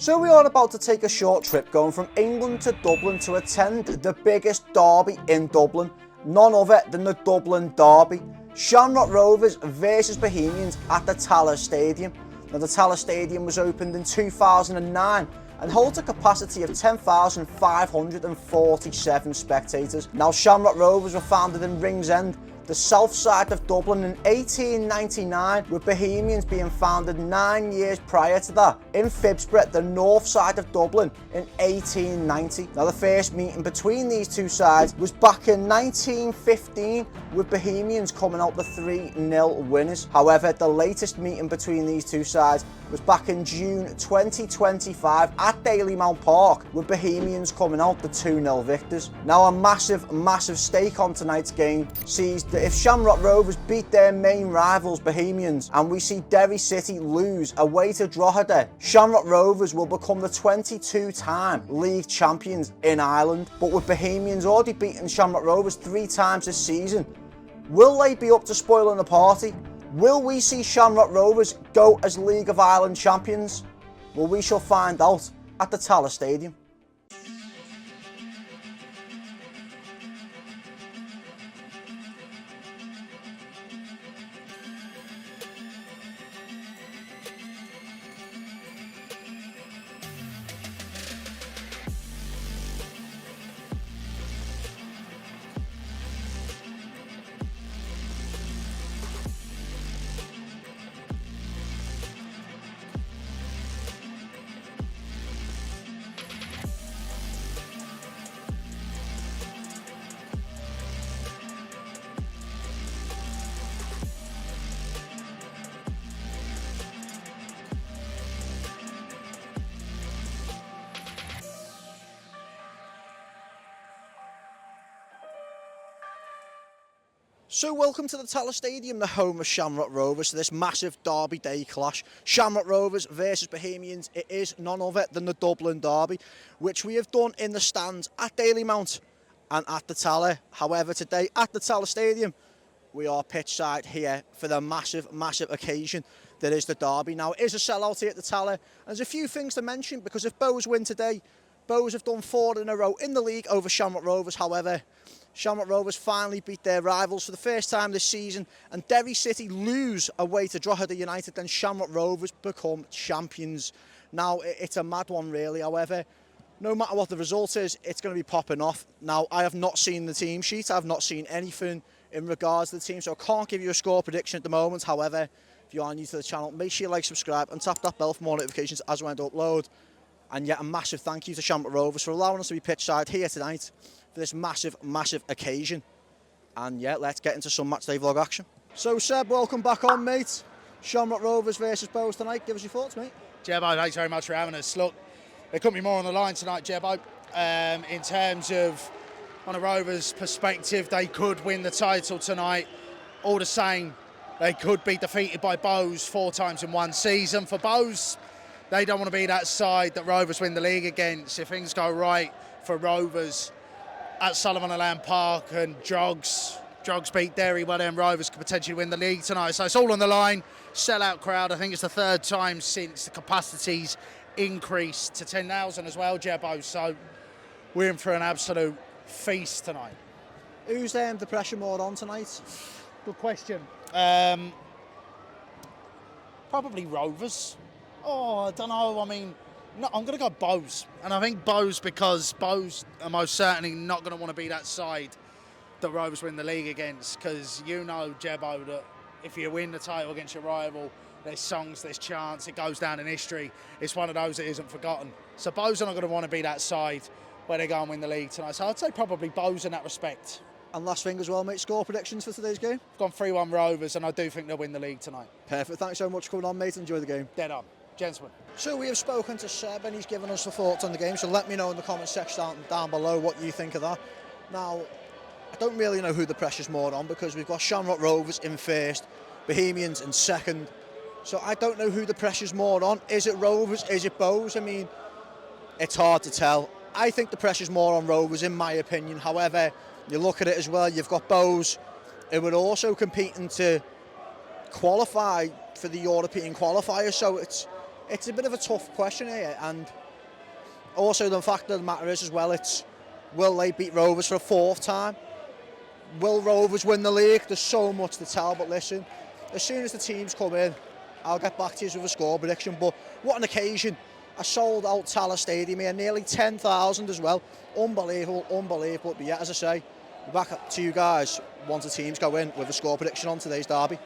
So we are about to take a short trip going from England to Dublin to attend the biggest derby in Dublin, none other than the Dublin Derby. Shamrock Rovers versus Bohemians at the Tallaght Stadium. Now the Tallaght Stadium was opened in 2009 and holds a capacity of 10,547 spectators. Now Shamrock Rovers were founded in Ringsend, the south side of Dublin, in 1899, with Bohemians being founded 9 years prior to that in Phibsborough, the north side of Dublin, in 1890. Now the first meeting between these two sides was back in 1915, with Bohemians coming out the 3-0 winners. However, the latest meeting between these two sides was back in June 2025 at Dalymount Park, with Bohemians coming out the 2-0 victors. Now a massive stake on tonight's game sees that if Shamrock Rovers beat their main rivals Bohemians and we see Derry City lose away to Drogheda, Shamrock Rovers will become the 22-time league champions in Ireland. But with Bohemians already beating Shamrock Rovers 3 times this season, will they be up to spoiling the party? Will we see Shamrock Rovers go as League of Ireland champions? Well, we shall find out at the Tallaght Stadium. So welcome to the Tallaght Stadium, the home of Shamrock Rovers, to this massive Derby Day clash. Shamrock Rovers versus Bohemians. It is none other than the Dublin Derby, which we have done in the stands at Dalymount and at the Tallaght. However, today at the Tallaght Stadium, we are pitch side here for the massive occasion that is the Derby. Now, it is a sellout here at the Tallaght, and there's a few things to mention, because if Bohs win today, Bohs have done 4 in a row in the league over Shamrock Rovers. However, Shamrock Rovers finally beat their rivals for the first time this season, and Derry City lose away to Drogheda United, then Shamrock Rovers become champions. Now, it's a mad one really. However, no matter what the result is, it's going to be popping off. Now, I have not seen the team sheet. I have not seen anything in regards to the team, so I can't give you a score prediction at the moment. However, if you are new to the channel, make sure you like, subscribe and tap that bell for more notifications as when I upload. And yet a massive thank you to Shamrock Rovers for allowing us to be pitch side here tonight for this massive occasion. And yeah, let's get into some matchday vlog action. So Seb, welcome back on, mate. Shamrock Rovers versus Bohs tonight. Give us your thoughts, mate. Jebbo, thanks very much for having us. Look, there couldn't be more on the line tonight, Jebbo. In terms of, on a Rovers perspective, they could win the title tonight. All the same, they could be defeated by Bohs 4 times in one season. For Bohs, they don't want to be that side that Rovers win the league against. If things go right for Rovers at Sullivan Land Park and Drogs beat Derry, well then Rovers could potentially win the league tonight. So it's all on the line. Sellout crowd. I think it's the 3rd time since the capacity's increased to 10,000 as well, Jebbo. So we're in for an absolute feast tonight. Who's the pressure more on tonight? Good question. Probably Rovers. Oh, I don't know. I mean, no, I'm going to go Bohs. And I think Bohs because Bohs are most certainly not going to want to be that side that Rovers win the league against. Because you know, Jebbo, that if you win the title against your rival, there's songs, there's chants, it goes down in history. It's one of those that isn't forgotten. So Bohs are not going to want to be that side where they go and win the league tonight. So I'd say probably Bohs in that respect. And last thing as well, mate, score predictions for today's game? I've gone 3-1 Rovers, and I do think they'll win the league tonight. Perfect. Thanks so much for coming on, mate. Enjoy the game. Dead on. Gentlemen. So we have spoken to Seb and he's given us the thoughts on the game, so let me know in the comment section down below what you think of that. Now, I don't really know who the pressure's more on, because we've got Shamrock Rovers in 1st, Bohemians in 2nd, so I don't know who the pressure's more on. Is it Rovers? Is it Bohs? I mean, it's hard to tell. I think the pressure's more on Rovers in my opinion. However, you look at it as well, you've got Bohs who are also competing to qualify for the European qualifiers, so it's it's a bit of a tough question here, and also the fact of the matter is as well, it's will they beat Rovers for a fourth time? Will Rovers win the league? There's so much to tell, but listen, as soon as the teams come in, I'll get back to you with a score prediction. But what an occasion. A sold out Tallaght Stadium here, nearly 10,000 as well. Unbelievable, unbelievable. But yeah, as I say, back to you guys once the teams go in with a score prediction on today's derby.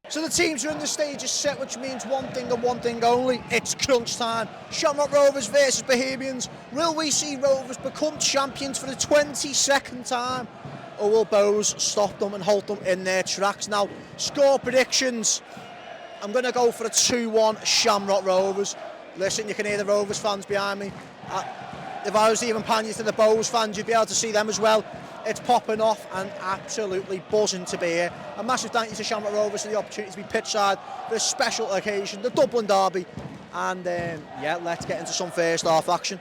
So the teams are in the stage is set, which means one thing and one thing only. It's crunch time. Shamrock Rovers versus Bohemians. Will we see Rovers become champions for the 22nd time? Or will Bohs stop them and halt them in their tracks? Now, score predictions. I'm going to go for a 2-1 Shamrock Rovers. Listen, you can hear the Rovers fans behind me. If I was even panning you to the Bohs fans, you'd be able to see them as well. It's popping off and absolutely buzzing to be here. A massive thank you to Shamrock Rovers for the opportunity to be pitchside for this special occasion, the Dublin Derby. And yeah, let's get into some first half action.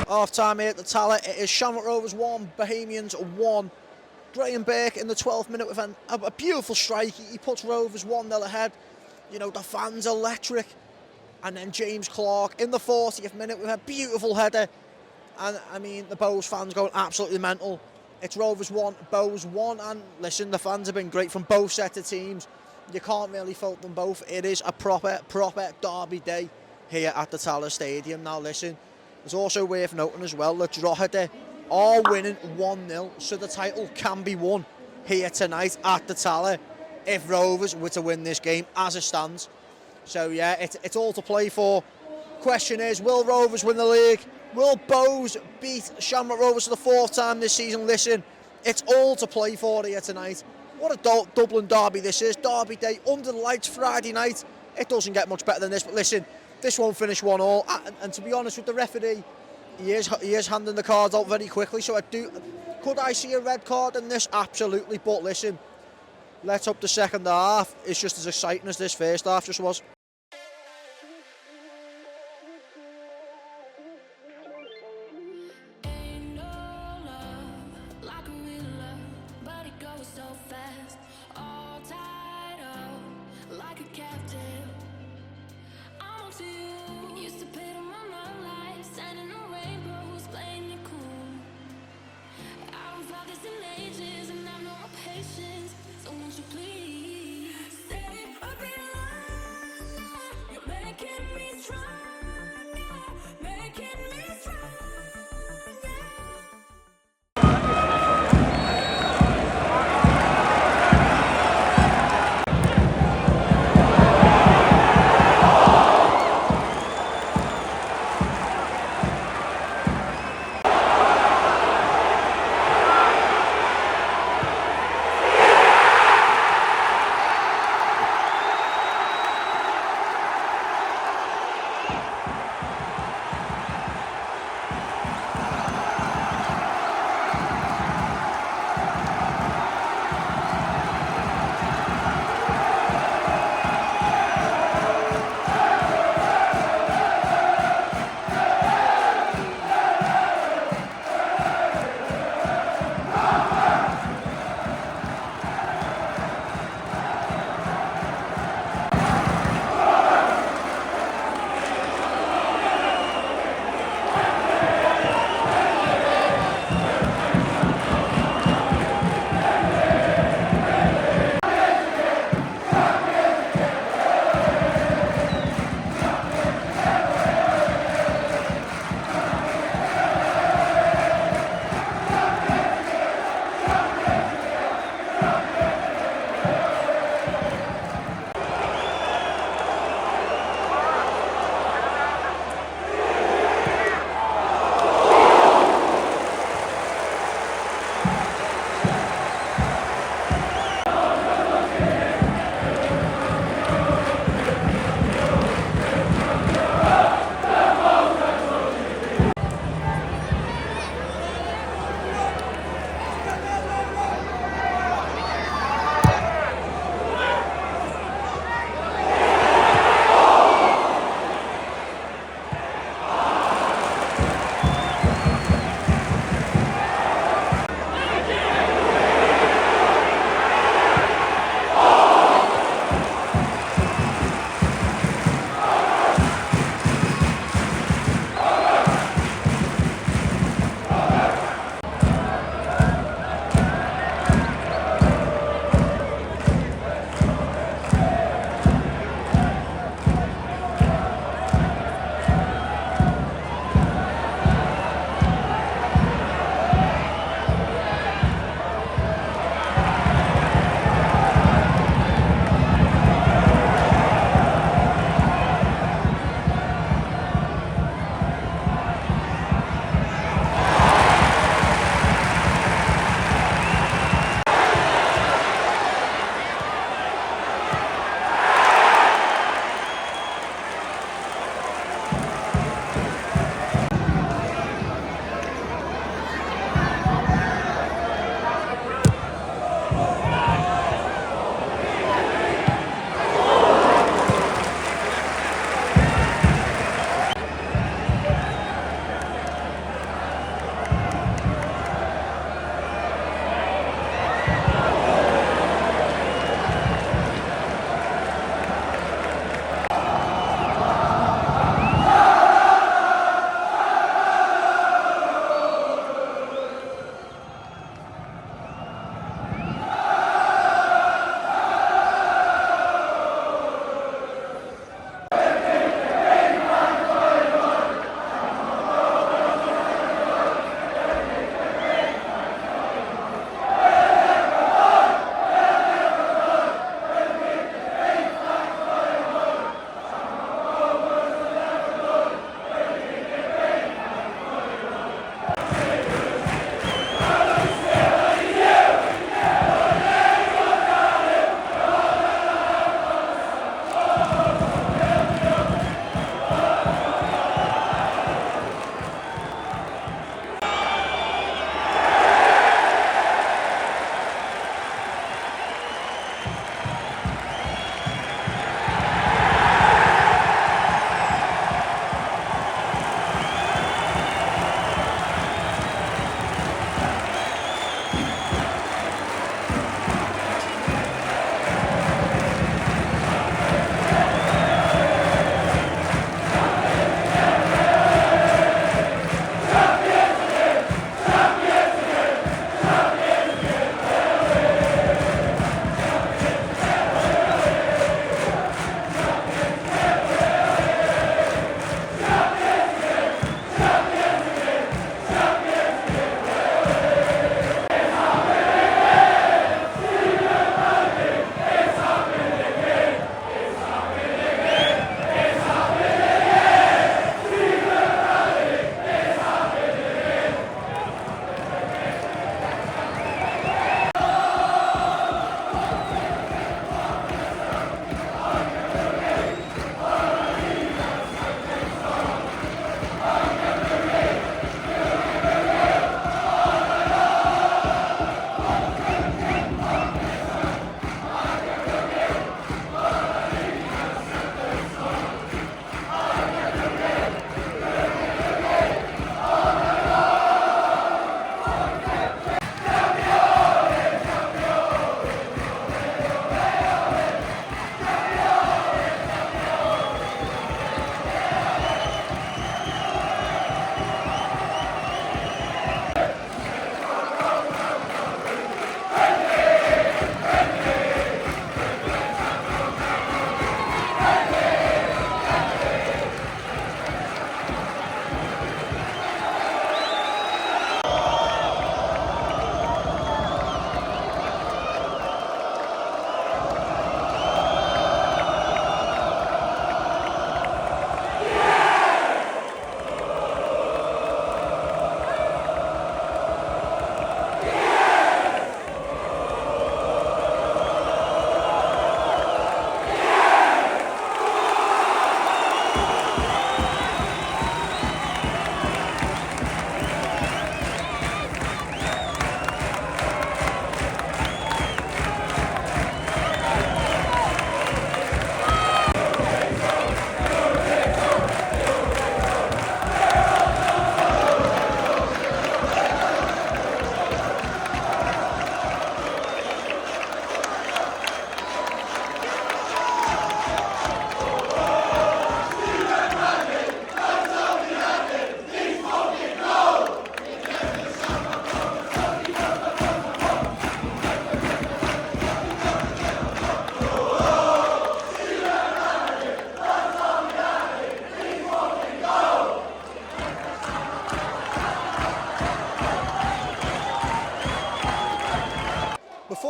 Half time here at the Tallaght. It is Shamrock Rovers 1, Bohemians 1. Graham Burke in the 12th minute with a beautiful strike. He puts Rovers 1-0 ahead. You know, the fans electric. And then James Clark in the 40th minute with a beautiful header. And I mean, the Bohs fans going absolutely mental. It's Rovers 1, Bohs 1. And listen, the fans have been great from both sets of teams. You can't really fault them both. It is a proper derby day here at the Tallaght Stadium. Now listen, it's also worth noting as well that Drogheda are winning 1-0, so the title can be won here tonight at the Tallaght if Rovers were to win this game as it stands. So yeah, it's all to play for. Question is, will Rovers win the league? Will Bohs beat Shamrock Rovers for the 4th time this season? Listen, it's all to play for here tonight. What a Dublin Derby this is. Derby day, under the lights, Friday night. It doesn't get much better than this, but listen, this won't finish 1-1. And to be honest with the referee, he is handing the cards out very quickly, so could I see a red card in this? Absolutely, but listen, let's hope the second half is just as exciting as this first half just was.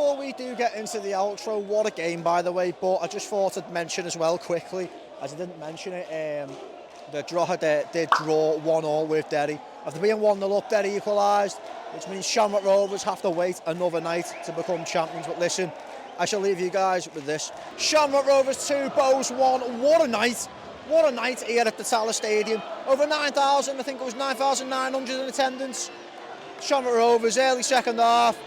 before we do get into the outro, what a game by the way, but I just thought I'd mention as well quickly, as I didn't mention it, the Drogheda did draw 1-1 with Derry. After being 1-0 up, Derry equalised, which means Shamrock Rovers have to wait another night to become champions. But listen, I shall leave you guys with this. Shamrock Rovers 2, Bohs 1. What a night. What a night here at the Tallaght Stadium. Over 9,000, I think it was 9,900 in attendance. Shamrock Rovers, early second half.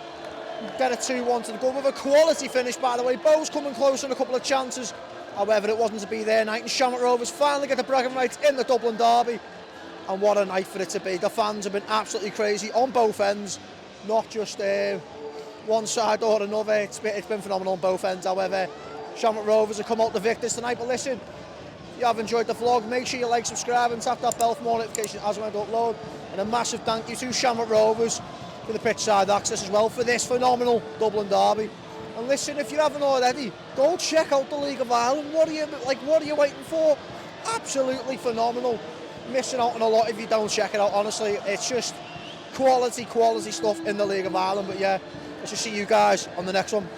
Get a 2-1 to the goal with a quality finish, by the way. Bohs coming close on a couple of chances. However, it wasn't to be their night, and Shamrock Rovers finally get the bragging rights in the Dublin Derby. And what a night for it to be. The fans have been absolutely crazy on both ends, not just one side or another. It's been phenomenal on both ends. However, Shamrock Rovers have come out the victors tonight. But listen, if you have enjoyed the vlog, make sure you like, subscribe and tap that bell for more notifications as when I upload. And a massive thank you to Shamrock Rovers for the pitch side access as well for this phenomenal Dublin Derby. And listen, if you haven't already, go check out the League of Ireland. What are you waiting for? Absolutely phenomenal. Missing out on a lot if you don't check it out, honestly. It's just quality stuff in the League of Ireland. But yeah, I shall see you guys on the next one.